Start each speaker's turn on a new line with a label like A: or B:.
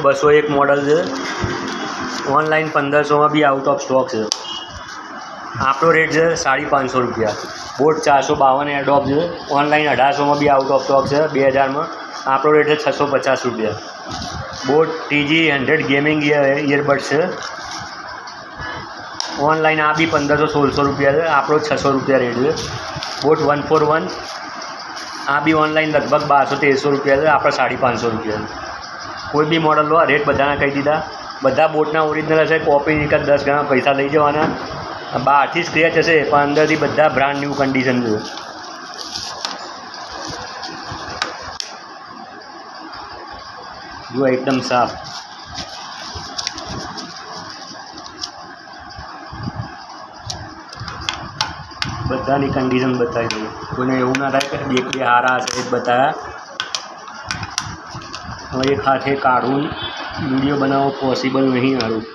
A: Boat 201 model છે, online 1500 બી out of stock છે. આપણો રેટ છે 550 રૂપિયા. બોટ 452 એડોપ છે, ઓનલાઈન 1800 બી આઉટ ઓફ સ્ટોક છે 2000. આપણો રેટ છે 650 રૂપિયા. બોટ TG100 ગેમિંગ ઇયરબડ્સ છે, ઓનલાઈન આ બી 1500-1600 રૂપિયા છે. આપણો 600 રૂપિયા રેટ છે. બોટ 141 આ બી ઓનલાઈન લગભગ 1200-1300 રૂપિયા છે. આપણે 550 રૂપિયા છે. કોઈ બી મોડલ લો, રેટ બધાના કહી દીધા. બધા બોટના ઓરિજિનલ હશે, કોપી એક 10 ગણા પૈસા લઈ જવાના. બહારથી સ્ક્રેચ હશે પણ અંદરથી બધા બ્રાન્ડ ન્યૂ કન્ડિશન છે. જો એકદમ સાફ. બધાની કન્ડિશન બતાવી દઉં, કોઈને એવું ના થાય કે બે હારા હશે જ બતાવ્યા. હવે એક હાથે કાઢું વિડીયો બનાવવો પોસિબલ નહીં હારું.